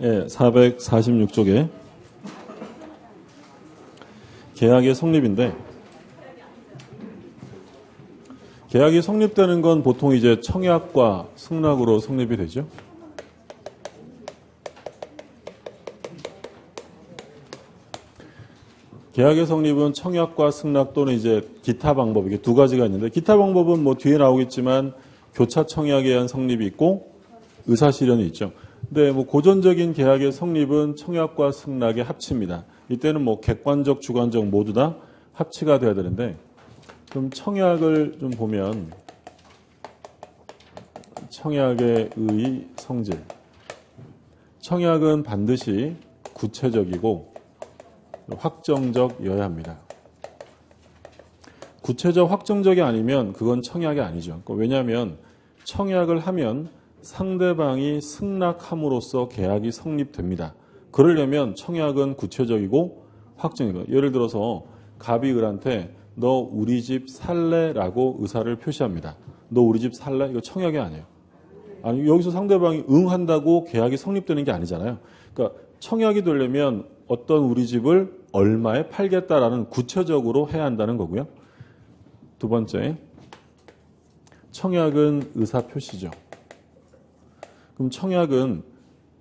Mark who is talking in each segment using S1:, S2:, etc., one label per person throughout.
S1: 예, 446쪽에 계약의 성립인데, 계약이 성립되는 건 보통 이제 청약과 승낙으로 성립이 되죠. 계약의 성립은 청약과 승낙 또는 이제 기타 방법, 이게 두 가지가 있는데, 기타 방법은 뭐 뒤에 나오겠지만 교차 청약에 의한 성립이 있고 의사실현이 있죠. 근데 뭐 고전적인 계약의 성립은 청약과 승낙의 합치입니다. 이때는 뭐 객관적, 주관적 모두 다 합치가 돼야 되는데, 그럼 청약을 좀 보면 청약의 의, 성질. 청약은 반드시 구체적이고 확정적이어야 합니다. 구체적, 확정적이 아니면 그건 청약이 아니죠. 왜냐하면 청약을 하면 상대방이 승낙함으로써 계약이 성립됩니다. 그러려면 청약은 구체적이고 확정이고, 예를 들어서 갑이 을한테 너 우리 집 살래라고 의사를 표시합니다. 너 우리 집 살래? 이거 청약이 아니에요. 아니, 여기서 상대방이 응한다고 계약이 성립되는 게 아니잖아요. 그러니까 청약이 되려면 어떤 우리 집을 얼마에 팔겠다라는 구체적으로 해야 한다는 거고요. 두 번째, 청약은 의사표시죠. 그럼 청약은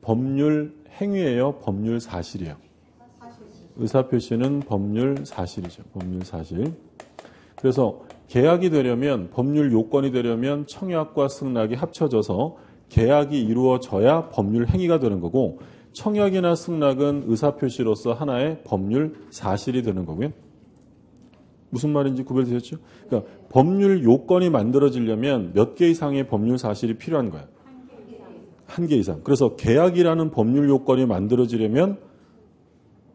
S1: 법률 행위예요, 법률 사실이에요? 의사표시는 법률 사실이죠. 법률 사실. 그래서 계약이 되려면, 법률 요건이 되려면 청약과 승낙이 합쳐져서 계약이 이루어져야 법률 행위가 되는 거고, 청약이나 승낙은 의사표시로서 하나의 법률 사실이 되는 거고요. 무슨 말인지 구별되셨죠? 그러니까 법률 요건이 만들어지려면 몇 개 이상의 법률 사실이 필요한 거예요. 한 개 이상. 그래서 계약이라는 법률 요건이 만들어지려면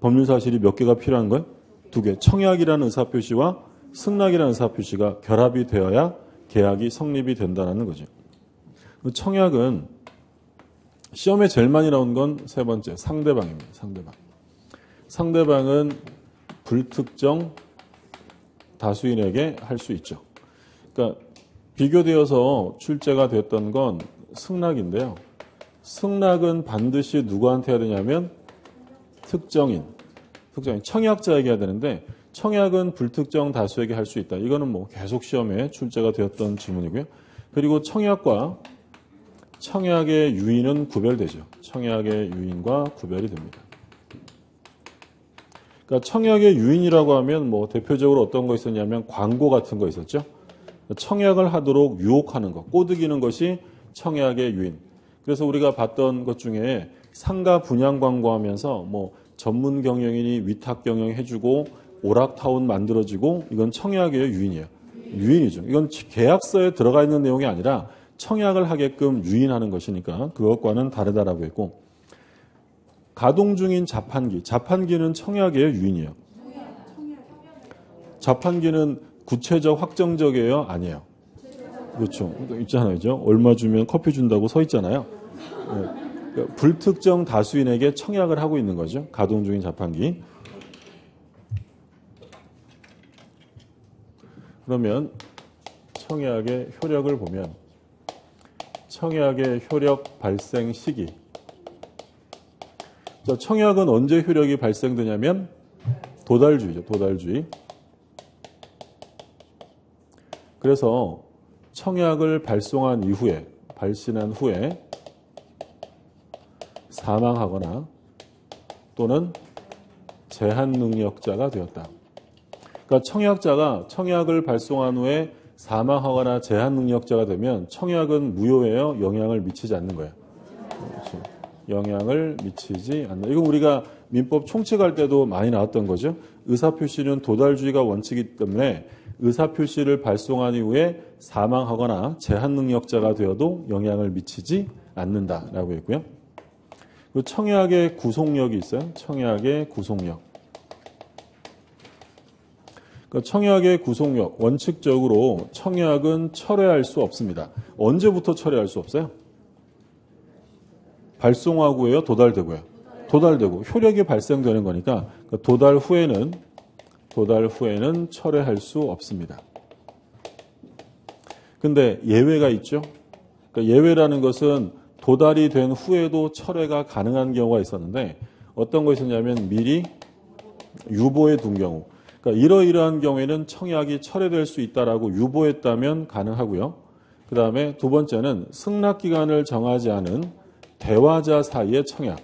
S1: 법률 사실이 몇 개가 필요한 거예요? 두 개. 청약이라는 의사표시와 승낙이라는 의사표시가 결합이 되어야 계약이 성립이 된다는 거죠. 청약은 시험에 제일 많이 나온 건 세 번째, 상대방입니다. 상대방. 상대방은 불특정 다수인에게 할 수 있죠. 그러니까 비교되어서 출제가 됐던 건 승낙인데요. 승낙은 반드시 누구한테 해야 되냐면 특정인, 청약자에게 해야 되는데, 청약은 불특정 다수에게 할 수 있다. 이거는 뭐 계속 시험에 출제가 되었던 질문이고요. 그리고 청약과 청약의 유인은 구별되죠. 청약의 유인과 구별이 됩니다. 그러니까 청약의 유인이라고 하면 뭐 대표적으로 어떤 거 있었냐면 광고 같은 거 있었죠. 청약을 하도록 유혹하는 것, 꼬드기는 것이 청약의 유인. 그래서 우리가 봤던 것 중에 상가 분양 광고하면서 뭐 전문 경영인이 위탁 경영 해주고 오락타운 만들어지고, 이건 청약의 유인이에요. 유인이죠. 이건 계약서에 들어가 있는 내용이 아니라 청약을 하게끔 유인하는 것이니까 그것과는 다르다라고 했고, 가동 중인 자판기. 자판기는 청약의 유인이에요. 자판기는 구체적, 확정적이에요? 아니에요. 그렇죠. 있잖아요. 얼마 주면 커피 준다고 서 있잖아요. 네. 불특정 다수인에게 청약을 하고 있는 거죠. 가동 중인 자판기. 그러면 청약의 효력을 보면, 청약의 효력 발생 시기. 청약은 언제 효력이 발생되냐면 도달주의죠. 도달주의. 그래서 청약을 발송한 이후에, 발신한 후에 사망하거나 또는 제한 능력자가 되었다. 그러니까 청약자가 청약을 발송한 후에 사망하거나 제한 능력자가 되면 청약은 무효예요? 영향을 미치지 않는 거예요. 그렇죠. 영향을 미치지 않는. 이거 우리가 민법 총칙할 때도 많이 나왔던 거죠. 의사표시는 도달주의가 원칙이기 때문에 의사표시를 발송한 이후에 사망하거나 제한 능력자가 되어도 영향을 미치지 않는다라고 했고요. 그리고 청약의 구속력이 있어요. 청약의 구속력. 그러니까 청약의 구속력, 원칙적으로 청약은 철회할 수 없습니다. 언제부터 철회할 수 없어요? 발송하고요, 도달되고요. 도달되고 효력이 발생되는 거니까 도달 후에는 철회할 수 없습니다. 근데 예외가 있죠. 그러니까 예외라는 것은 도달이 된 후에도 철회가 가능한 경우가 있었는데 어떤 것이 있었냐면 미리 유보해 둔 경우. 그러니까 이러이러한 경우에는 청약이 철회될 수 있다라고 유보했다면 가능하고요. 그 다음에 두 번째는 승낙기간을 정하지 않은 대화자 사이의 청약.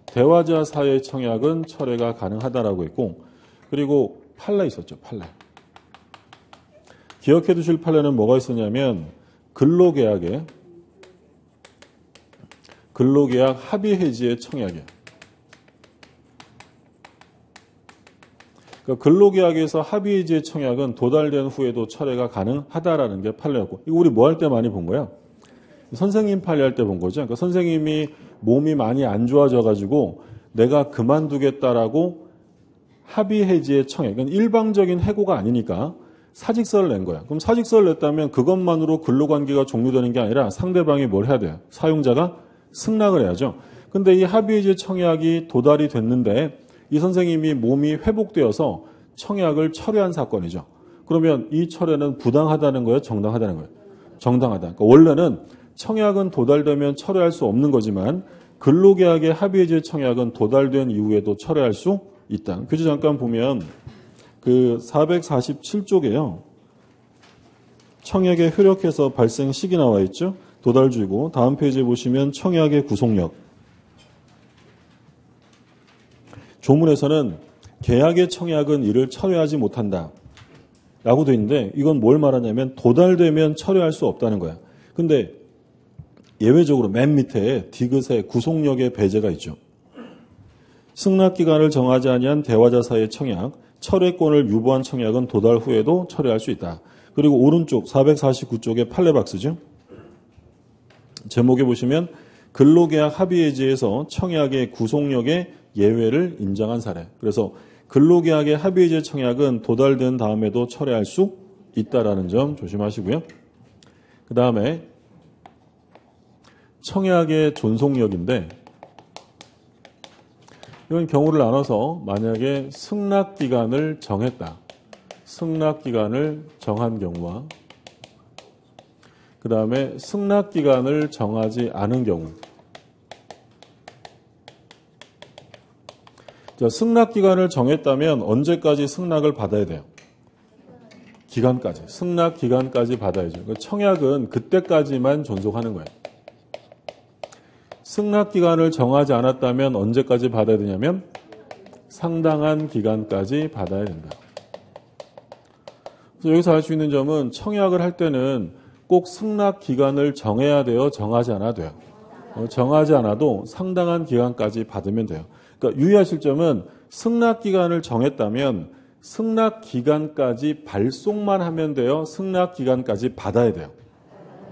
S1: 대화자 사이의 청약은 철회가 가능하다라고 했고, 그리고 판례 있었죠. 판례. 기억해 두실 판례는 뭐가 있었냐면 근로계약 합의 해지의 청약이에요. 그러니까 근로계약에서 합의 해지의 청약은 도달된 후에도 철회가 가능하다라는 게 판례였고, 이거 우리 뭐 할 때 많이 본 거야? 선생님 판례할 때 본 거죠. 그러니까 선생님이 몸이 많이 안 좋아져가지고 내가 그만두겠다라고 합의 해지의 청약. 그러니까 일방적인 해고가 아니니까 사직서를 낸 거야. 그럼 사직서를 냈다면 그것만으로 근로관계가 종료되는 게 아니라 상대방이 뭘 해야 돼요? 사용자가 승낙을 해야죠. 근데 이 합의 해지 청약이 도달이 됐는데 이 선생님이 몸이 회복되어서 청약을 철회한 사건이죠. 그러면 이 철회는 부당하다는 거예요? 정당하다는 거예요? 정당하다. 그러니까 원래는 청약은 도달되면 철회할 수 없는 거지만 근로계약의 합의 해지 청약은 도달된 이후에도 철회할 수 있다. 교재 잠깐 보면 그 447쪽에요. 청약의 효력해서 발생 시기 나와 있죠. 도달주의고 다음 페이지에 보시면 청약의 구속력. 조문에서는 계약의 청약은 이를 철회하지 못한다 라고 되어 있는데 이건 뭘 말하냐면 도달되면 철회할 수 없다는 거야. 근데 예외적으로 맨 밑에 디귿에 구속력의 배제가 있죠. 승낙기간을 정하지 아니한 대화자 사이의 청약, 철회권을 유보한 청약은 도달 후에도 철회할 수 있다. 그리고 오른쪽 449쪽에 판례박스죠. 제목에 보시면 근로계약 합의해지에서 청약의 구속력의 예외를 인정한 사례. 그래서 근로계약의 합의해지 청약은 도달된 다음에도 철회할 수 있다라는 점 조심하시고요. 그 다음에 청약의 존속력인데 이건 경우를 나눠서 만약에 승낙기간을 정했다. 승낙기간을 정한 경우와 그 다음에 승낙기간을 정하지 않은 경우. 자, 승낙기간을 정했다면 언제까지 승낙을 받아야 돼요? 기간까지. 승낙기간까지 받아야죠. 청약은 그때까지만 존속하는 거예요. 승낙기간을 정하지 않았다면 언제까지 받아야 되냐면 상당한 기간까지 받아야 된다. 그래서 여기서 알 수 있는 점은 청약을 할 때는 꼭 승낙기간을 정해야 돼요? 정하지 않아도 돼요? 정하지 않아도 상당한 기간까지 받으면 돼요. 그러니까 유의하실 점은 승낙기간을 정했다면 승낙기간까지 발송만 하면 돼요? 승낙기간까지 받아야 돼요?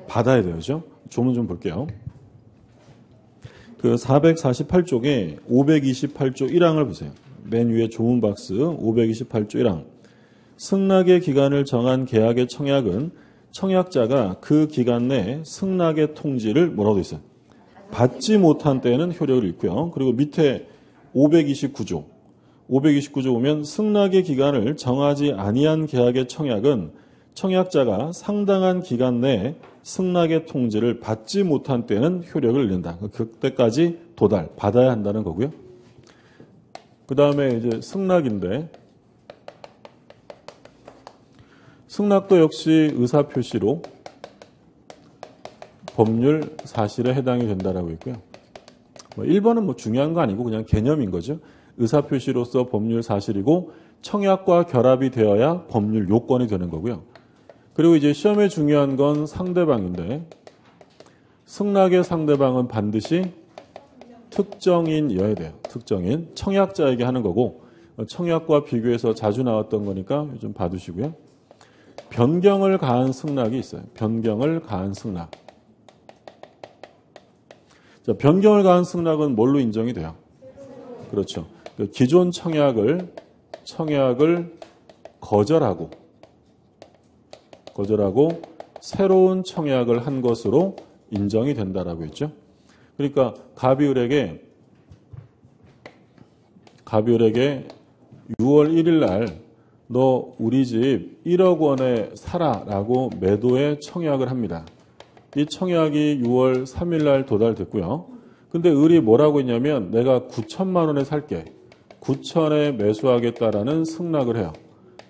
S1: 받아야 돼요. 그죠? 조문 좀 볼게요. 그 448쪽에 528조 1항을 보세요. 맨 위에 조문 박스 528조 1항. 승낙의 기간을 정한 계약의 청약은 청약자가 그 기간 내 승낙의 통지를 뭐라고 돼 있어요? 받지 못한 때에는 효력을 잃고요. 그리고 밑에 529조 보면 승낙의 기간을 정하지 아니한 계약의 청약은 청약자가 상당한 기간 내에 승낙의 통지를 받지 못한 때는 효력을 잃는다. 그때까지 도달, 받아야 한다는 거고요. 그 다음에 이제 승낙인데, 승낙도 역시 의사표시로 법률 사실에 해당이 된다라고 있고요. 1번은 중요한 거 아니고 그냥 개념인 거죠. 의사표시로서 법률 사실이고 청약과 결합이 되어야 법률 요건이 되는 거고요. 그리고 이제 시험에 중요한 건 상대방인데 승낙의 상대방은 반드시 특정인이어야 돼요. 특정인. 청약자에게 하는 거고 청약과 비교해서 자주 나왔던 거니까 좀 봐두시고요. 변경을 가한 승낙이 있어요. 변경을 가한 승낙. 자, 변경을 가한 승낙은 뭘로 인정이 돼요? 그렇죠. 기존 청약을 거절하고 새로운 청약을 한 것으로 인정이 된다라고 했죠. 그러니까 가비을에게 6월 1일 날 너 우리 집 1억 원에 사라라고 매도에 청약을 합니다. 이 청약이 6월 3일 날 도달됐고요. 근데 을이 뭐라고 했냐면 내가 9천만 원에 살게. 9천에 매수하겠다라는 승낙을 해요.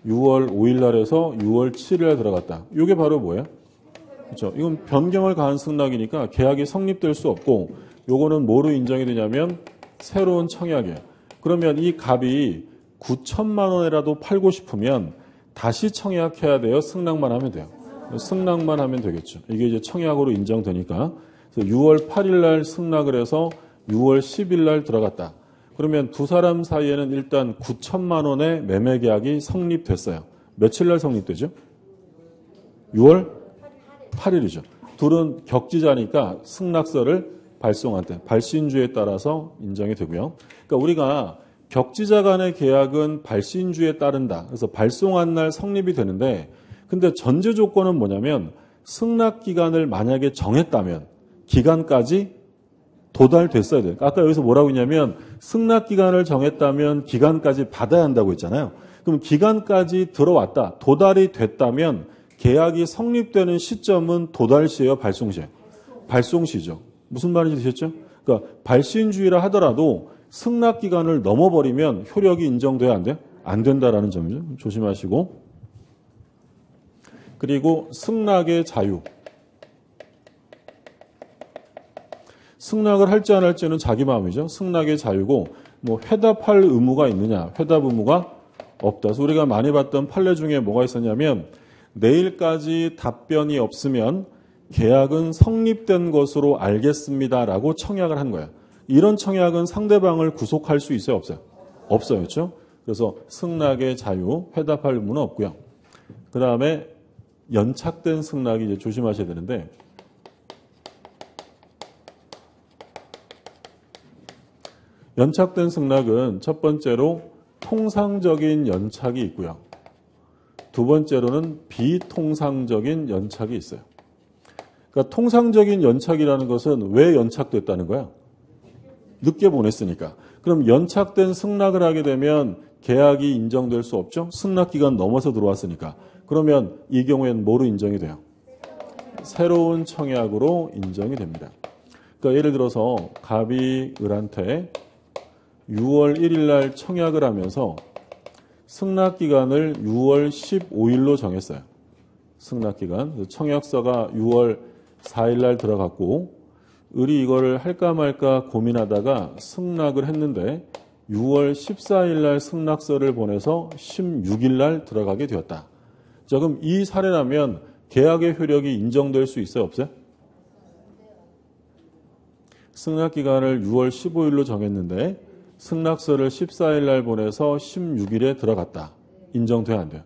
S1: 6월 5일 날에서 6월 7일 날 들어갔다. 이게 바로 뭐예요? 그렇죠. 이건 변경을 가한 승낙이니까 계약이 성립될 수 없고 요거는 뭐로 인정이 되냐면 새로운 청약이에요. 그러면 이 갑이 9천만 원이라도 팔고 싶으면 다시 청약해야 돼요? 승낙만 하면 돼요? 승낙만 하면 되겠죠. 이게 이제 청약으로 인정되니까. 그래서 6월 8일 날 승낙을 해서 6월 10일 날 들어갔다. 그러면 두 사람 사이에는 일단 9천만 원의 매매 계약이 성립됐어요. 며칠 날 성립되죠? 6월 8일이죠. 둘은 격지자니까 승낙서를 발송한 때 발신주에 따라서 인정이 되고요. 그러니까 우리가 격지자 간의 계약은 발신주에 따른다. 그래서 발송한 날 성립이 되는데 근데 전제 조건은 뭐냐면 승낙 기간을 만약에 정했다면 기간까지 도달됐어야 돼요. 아까 여기서 뭐라고 했냐면 승낙 기간을 정했다면 기간까지 받아야 한다고 했잖아요. 그럼 기간까지 들어왔다. 도달이 됐다면 계약이 성립되는 시점은 도달시예요, 발송시예요? 발송시죠. 무슨 말인지 되셨죠? 그러니까 발신주의라 하더라도 승낙 기간을 넘어버리면 효력이 인정돼야 안 돼요? 안 된다라는 점이죠. 조심하시고. 그리고 승낙의 자유. 승낙을 할지 안 할지는 자기 마음이죠. 승낙의 자유고 뭐 회답할 의무가 있느냐. 회답 의무가 없다. 그래서 우리가 많이 봤던 판례 중에 뭐가 있었냐면 내일까지 답변이 없으면 계약은 성립된 것으로 알겠습니다라고 청약을 한 거예요. 이런 청약은 상대방을 구속할 수 있어요? 없어요? 없어요. 그렇죠? 그래서 승낙의 자유, 회답할 의무는 없고요. 그 다음에 연착된 승낙이 이제 조심하셔야 되는데 연착된 승낙은 첫 번째로 통상적인 연착이 있고요. 두 번째로는 비통상적인 연착이 있어요. 그러니까 통상적인 연착이라는 것은 왜 연착됐다는 거야? 늦게 보냈으니까. 그럼 연착된 승낙을 하게 되면 계약이 인정될 수 없죠? 승낙 기간 넘어서 들어왔으니까. 그러면 이 경우에는 뭐로 인정이 돼요? 새로운 청약으로 인정이 됩니다. 그러니까 예를 들어서 갑이 을한테 6월 1일 날 청약을 하면서 승낙 기간을 6월 15일로 정했어요. 승낙 기간. 청약서가 6월 4일 날 들어갔고 을이 이거를 할까 말까 고민하다가 승낙을 했는데 6월 14일 날 승낙서를 보내서 16일 날 들어가게 되었다. 자, 그럼 이 사례라면 계약의 효력이 인정될 수 있어요? 없어요? 승낙 기간을 6월 15일로 정했는데 승낙서를 14일 날 보내서 16일에 들어갔다. 인정돼요? 안 돼요?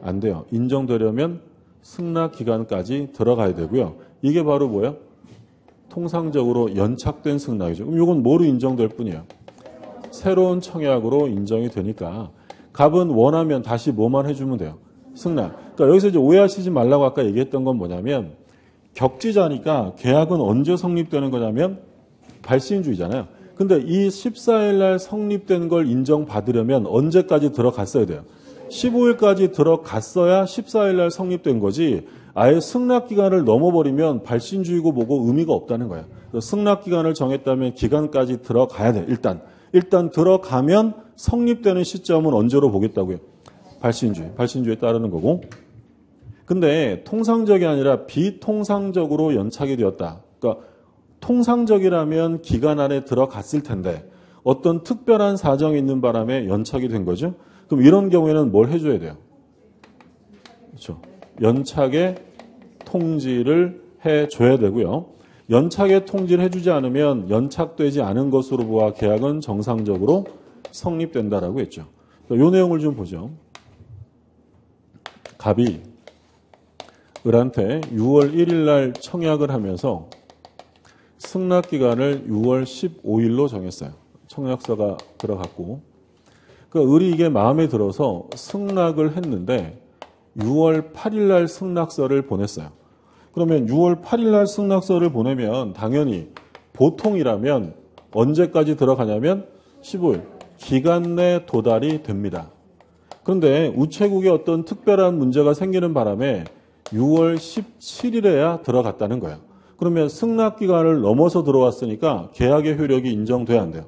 S1: 안 돼요. 인정되려면 승낙 기간까지 들어가야 되고요. 이게 바로 뭐예요? 통상적으로 연착된 승낙이죠. 그럼 이건 뭐로 인정될 뿐이에요? 새로운 청약으로 인정이 되니까 갑은 원하면 다시 뭐만 해주면 돼요? 승낙. 그러니까 여기서 이제 오해하시지 말라고 아까 얘기했던 건 뭐냐면 격지자니까 계약은 언제 성립되는 거냐면 발신주의잖아요. 근데 이 14일 날 성립된 걸 인정받으려면 언제까지 들어갔어야 돼요? 15일까지 들어갔어야 14일 날 성립된 거지 아예 승낙 기간을 넘어버리면 발신주의고 뭐고 의미가 없다는 거예요. 승낙 기간을 정했다면 기간까지 들어가야 돼요. 일단 들어가면 성립되는 시점은 언제로 보겠다고요? 발신주의에 따르는 거고. 근데 통상적이 아니라 비통상적으로 연착이 되었다. 그러니까 통상적이라면 기간 안에 들어갔을 텐데 어떤 특별한 사정이 있는 바람에 연착이 된 거죠. 그럼 이런 경우에는 뭘 해줘야 돼요? 그렇죠. 연착의 통지를 해줘야 되고요. 연착의 통지를 해주지 않으면 연착되지 않은 것으로 보아 계약은 정상적으로 성립된다라고 했죠. 이 내용을 좀 보죠. 갑이 을한테 6월 1일 날 청약을 하면서 승낙 기간을 6월 15일로 정했어요. 청약서가 들어갔고 그러니까 을이 이게 마음에 들어서 승낙을 했는데 6월 8일 날 승낙서를 보냈어요. 그러면 6월 8일 날 승낙서를 보내면 당연히 보통이라면 언제까지 들어가냐면 15일 기간 내 도달이 됩니다. 그런데 우체국에 어떤 특별한 문제가 생기는 바람에 6월 17일에야 들어갔다는 거예요. 그러면 승낙기간을 넘어서 들어왔으니까 계약의 효력이 인정돼야 안 돼요?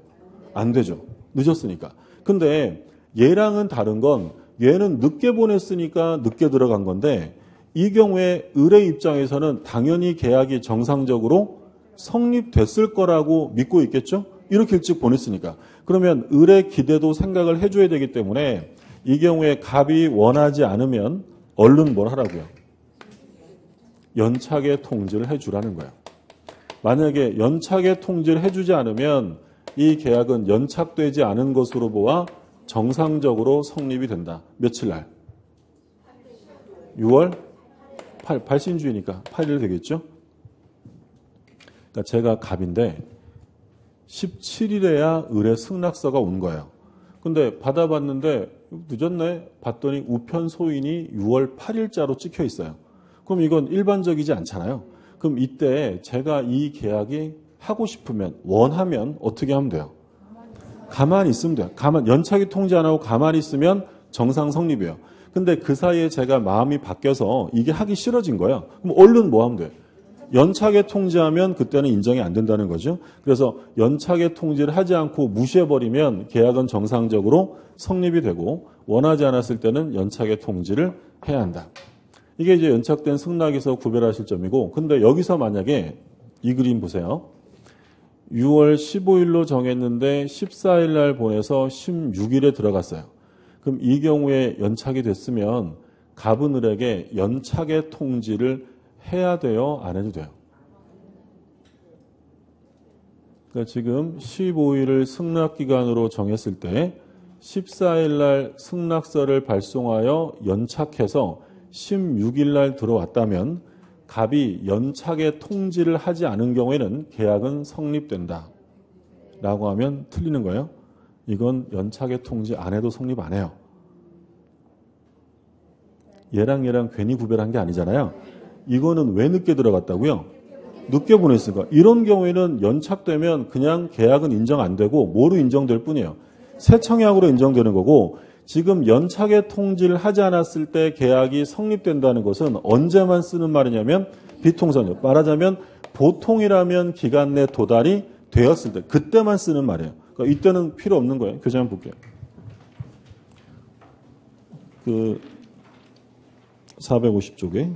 S1: 안 되죠. 늦었으니까. 근데 얘랑은 다른 건 얘는 늦게 보냈으니까 늦게 들어간 건데 이 경우에 의뢰 입장에서는 당연히 계약이 정상적으로 성립됐을 거라고 믿고 있겠죠? 이렇게 일찍 보냈으니까. 그러면 의뢰 기대도 생각을 해줘야 되기 때문에 이 경우에 갑이 원하지 않으면 얼른 뭘 하라고요? 연착의 통지를 해주라는 거예요. 만약에 연착의 통지를 해주지 않으면 이 계약은 연착되지 않은 것으로 보아 정상적으로 성립이 된다. 며칠 날? 6월 8일. 발신주의니까 8일 되겠죠? 그러니까 제가 갑인데 17일에야 의뢰 승낙서가 온 거예요. 근데 받아봤는데 늦었네? 봤더니 우편 소인이 6월 8일자로 찍혀 있어요. 그럼 이건 일반적이지 않잖아요. 그럼 이때 제가 이 계약이 하고 싶으면, 원하면 어떻게 하면 돼요? 가만히 있으면 돼요. 연착이 통지 안 하고 가만히 있으면 정상 성립이에요. 근데 그 사이에 제가 마음이 바뀌어서 이게 하기 싫어진 거예요. 그럼 얼른 뭐 하면 돼요? 연착에 통지하면 그때는 인정이 안 된다는 거죠. 그래서 연착에 통지를 하지 않고 무시해버리면 계약은 정상적으로 성립이 되고 원하지 않았을 때는 연착에 통지를 해야 한다. 이게 이제 연착된 승낙에서 구별하실 점이고, 근데 여기서 만약에 이 그림 보세요. 6월 15일로 정했는데 14일 날 보내서 16일에 들어갔어요. 그럼 이 경우에 연착이 됐으면 갑은을에게 연착의 통지를 해야 돼요? 안 해도 돼요? 그러니까 지금 15일을 승낙기간으로 정했을 때 14일 날 승낙서를 발송하여 연착해서 16일 날 들어왔다면 갑이 연착의 통지를 하지 않은 경우에는 계약은 성립된다 라고 하면 틀리는 거예요. 이건 연착의 통지 안 해도 성립 안 해요. 얘랑 괜히 구별한 게 아니잖아요. 이거는 왜 늦게 들어갔다고요? 늦게 보냈으니까. 이런 경우에는 연착되면 그냥 계약은 인정 안 되고 뭐로 인정될 뿐이에요? 새 청약으로 인정되는 거고, 지금 연착의 통지를 하지 않았을 때 계약이 성립된다는 것은 언제만 쓰는 말이냐면 비통상적. 말하자면 보통이라면 기간 내 도달이 되었을 때 그때만 쓰는 말이에요. 그러니까 이때는 필요 없는 거예요. 교재 한번 볼게요. 450쪽에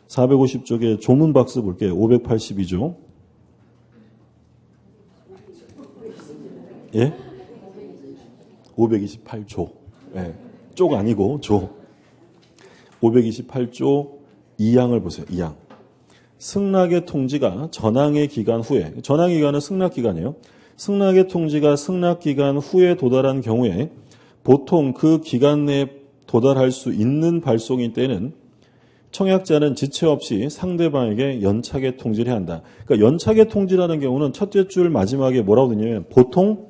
S1: 450쪽에 조문 박스 볼게요. 582조. 예? 528조. 예. 쪽 아니고 조. 528조 2항을 보세요. 2항. 승낙의 통지가 전항의 기간 후에, 전항의 기간은 승낙 기간이에요. 승낙의 통지가 승낙 기간 후에 도달한 경우에 보통 그 기간 내에 도달할 수 있는 발송인 때는 청약자는 지체 없이 상대방에게 연착의 통지를 해야 한다. 그러니까 연착의 통지라는 경우는 첫째 줄 마지막에 뭐라고 되냐면 보통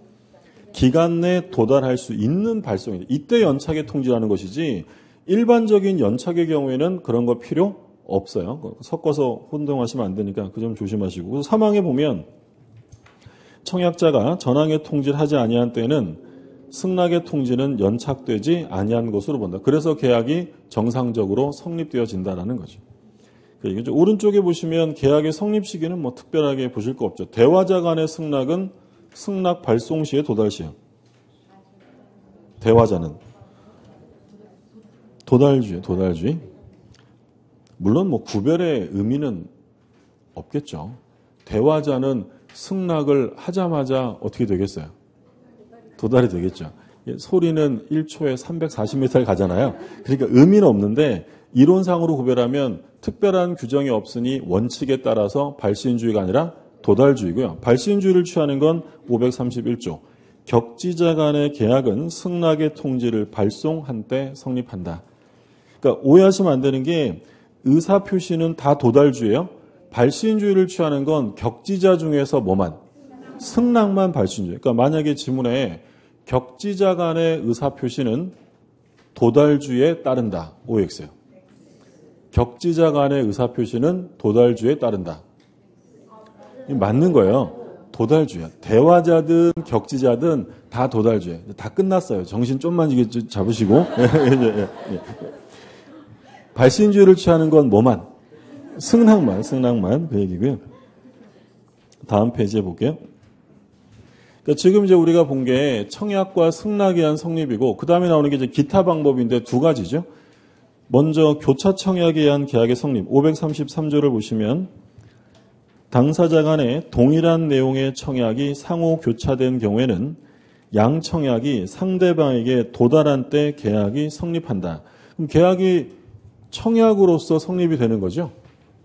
S1: 기간 내에 도달할 수 있는 발송이다. 이때 연착의 통지라는 것이지 일반적인 연착의 경우에는 그런 거 필요 없어요. 섞어서 혼동하시면 안 되니까 그 점 조심하시고. 3항에 보면 청약자가 전항의 통지를 하지 아니한 때는 승낙의 통지는 연착되지 아니한 것으로 본다. 그래서 계약이 정상적으로 성립되어진다는 거죠. 오른쪽에 보시면 계약의 성립 시기는 뭐 특별하게 보실 거 없죠. 대화자 간의 승낙은 승낙 발송 시에 도달 시요. 대화자는 도달주의. 물론 뭐 구별의 의미는 없겠죠. 대화자는 승낙을 하자마자 어떻게 되겠어요? 도달이 되겠죠. 소리는 1초에 340m를 가잖아요. 그러니까 의미는 없는데 이론상으로 구별하면 특별한 규정이 없으니 원칙에 따라서 발신주의가 아니라 도달주의고요. 발신주의를 취하는 건 531조. 격지자 간의 계약은 승낙의 통지를 발송한 때 성립한다. 그러니까 오해하시면 안 되는 게 의사표시는 다 도달주의예요. 발신주의를 취하는 건 격지자 중에서 뭐만? 승낙만 발신주의. 그러니까 만약에 지문에 격지자 간의 의사표시는 도달주의에 따른다. OX예요. 격지자 간의 의사표시는 도달주의에 따른다. 맞는 거예요. 도달주의야. 대화자든 격지자든 다 도달주의야. 다 끝났어요. 정신 좀만 잡으시고. 발신주의를 취하는 건 뭐만? 승낙만 그 얘기고요. 다음 페이지에 볼게요. 그러니까 지금 이제 우리가 본 게 청약과 승낙에 의한 성립이고 그 다음에 나오는 게 이제 기타 방법인데 두 가지죠. 먼저 교차 청약에 의한 계약의 성립 533조를 보시면 당사자 간에 동일한 내용의 청약이 상호 교차된 경우에는 양 청약이 상대방에게 도달한 때 계약이 성립한다. 그럼 계약이 청약으로서 성립이 되는 거죠.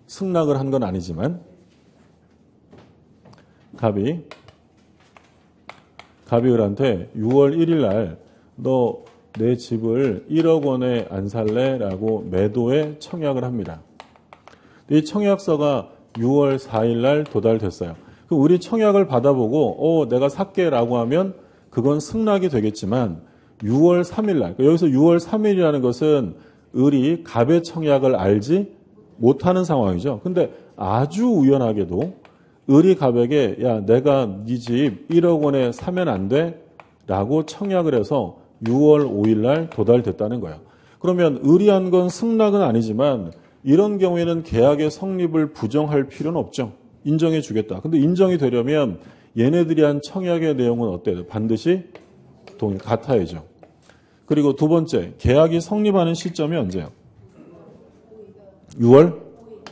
S1: 승낙을 한 건 아니지만 갑이 을한테 6월 1일 날 너 내 집을 1억 원에 안 살래? 라고 매도에 청약을 합니다. 이 청약서가 6월 4일 날 도달됐어요. 그럼 우리 청약을 받아보고 내가 살게 라고 하면 그건 승낙이 되겠지만 6월 3일 날 여기서 6월 3일이라는 것은 을이 갑의 청약을 알지 못하는 상황이죠. 근데 아주 우연하게도 을이 갑에게 야 내가 네 집 1억 원에 사면 안 돼? 라고 청약을 해서 6월 5일 날 도달됐다는 거예요. 그러면 을이 한 건 승낙은 아니지만 이런 경우에는 계약의 성립을 부정할 필요는 없죠. 인정해 주겠다. 근데 인정이 되려면 얘네들이 한 청약의 내용은 어때요? 반드시 같아야죠. 그리고 두 번째, 계약이 성립하는 시점이 언제예요? 6월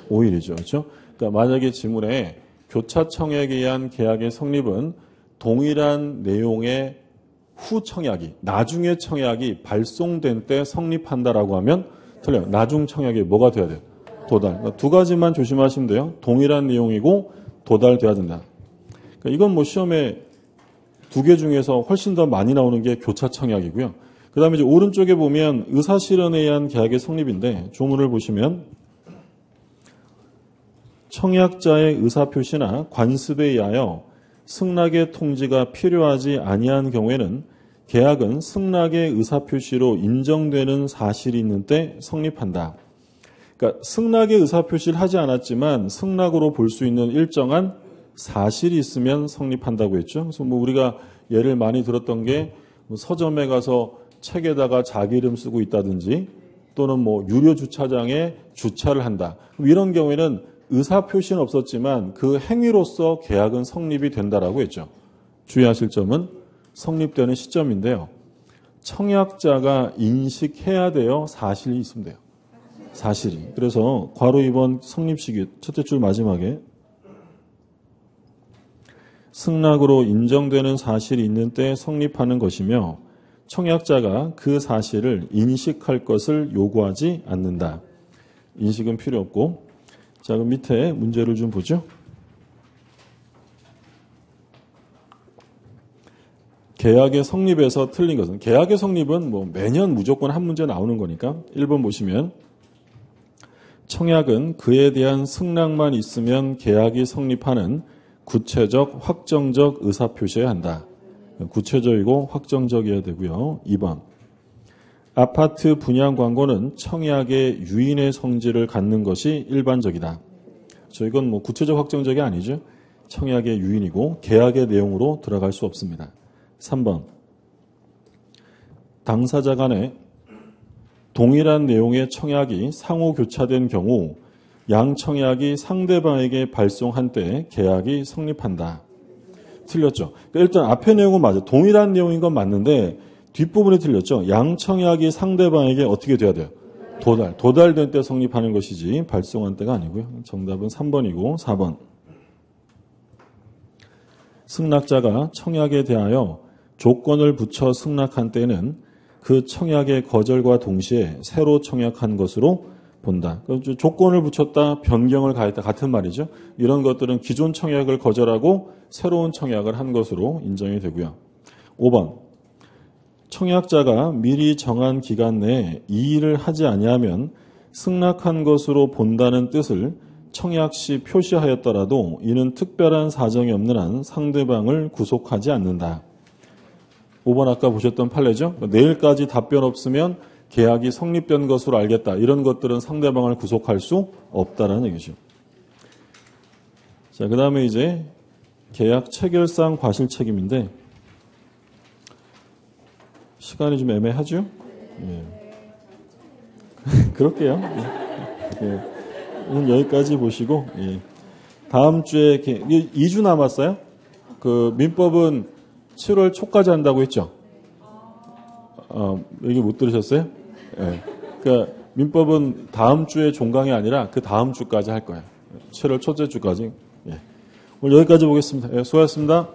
S1: 5일이죠. 그렇죠? 그러니까 만약에 지문에 교차 청약에 의한 계약의 성립은 동일한 내용의 후 청약이, 나중에 청약이 발송된 때 성립한다라고 하면 틀려요. 나중 청약이 뭐가 돼야 돼요? 도달. 그러니까 두 가지만 조심하시면 돼요. 동일한 내용이고 도달돼야 된다. 그러니까 이건 뭐 시험에 두 개 중에서 훨씬 더 많이 나오는 게 교차 청약이고요. 그 다음에 이제 오른쪽에 보면 의사실현에 의한 계약의 성립인데 조문을 보시면 청약자의 의사표시나 관습에 의하여 승낙의 통지가 필요하지 아니한 경우에는 계약은 승낙의 의사표시로 인정되는 사실이 있는 때 성립한다. 그러니까 승낙의 의사표시를 하지 않았지만 승낙으로 볼 수 있는 일정한 사실이 있으면 성립한다고 했죠. 그래서 뭐 우리가 예를 많이 들었던 게 서점에 가서 책에다가 자기 이름 쓰고 있다든지 또는 뭐 유료 주차장에 주차를 한다. 이런 경우에는 의사표시는 없었지만 그 행위로서 계약은 성립이 된다라고 했죠. 주의하실 점은 성립되는 시점인데요. 청약자가 인식해야 돼요? 사실이 있으면 돼요? 사실이. 그래서 괄호 2번 성립 시기 첫째 줄 마지막에 승낙으로 인정되는 사실이 있는 때 성립하는 것이며 청약자가 그 사실을 인식할 것을 요구하지 않는다. 인식은 필요 없고 자, 그럼 밑에 문제를 좀 보죠. 계약의 성립에서 틀린 것은 계약의 성립은 뭐 매년 무조건 한 문제 나오는 거니까 1번 보시면 청약은 그에 대한 승낙만 있으면 계약이 성립하는 구체적, 확정적 의사표시여야 한다. 구체적이고 확정적이어야 되고요. 2번 아파트 분양 광고는 청약의 유인의 성질을 갖는 것이 일반적이다. 이건 뭐 구체적 확정적이 아니죠. 청약의 유인이고 계약의 내용으로 들어갈 수 없습니다. 3번 당사자 간에 동일한 내용의 청약이 상호 교차된 경우 양 청약이 상대방에게 발송한 때 계약이 성립한다. 틀렸죠. 그러니까 일단 앞에 내용은 맞아요. 동일한 내용인 건 맞는데 뒷부분이 틀렸죠. 양 청약이 상대방에게 어떻게 돼야 돼요? 도달된 때 성립하는 것이지 발송한 때가 아니고요. 정답은 3번이고 4번 승낙자가 청약에 대하여 조건을 붙여 승낙한 때는 그 청약의 거절과 동시에 새로 청약한 것으로 본다. 조건을 붙였다, 변경을 가했다 같은 말이죠. 이런 것들은 기존 청약을 거절하고 새로운 청약을 한 것으로 인정이 되고요. 5번 청약자가 미리 정한 기간 내에 이 일을 하지 아니하면 승낙한 것으로 본다는 뜻을 청약 시 표시하였더라도 이는 특별한 사정이 없는 한 상대방을 구속하지 않는다. 5번 아까 보셨던 판례죠. 내일까지 답변 없으면 계약이 성립된 것으로 알겠다. 이런 것들은 상대방을 구속할 수 없다라는 얘기죠. 자, 그 다음에 이제 계약 체결상 과실 책임인데 시간이 좀 애매하죠? 예. 그럴게요. 예. 오늘 여기까지 보시고 다음 주에 2주 남았어요. 그 민법은 7월 초까지 한다고 했죠. 여기 못 들으셨어요? 예. 그러니까 민법은 다음 주에 종강이 아니라 그 다음 주까지 할 거예요. 7월 첫째 주까지. 예. 오늘 여기까지 보겠습니다. 예, 수고하셨습니다.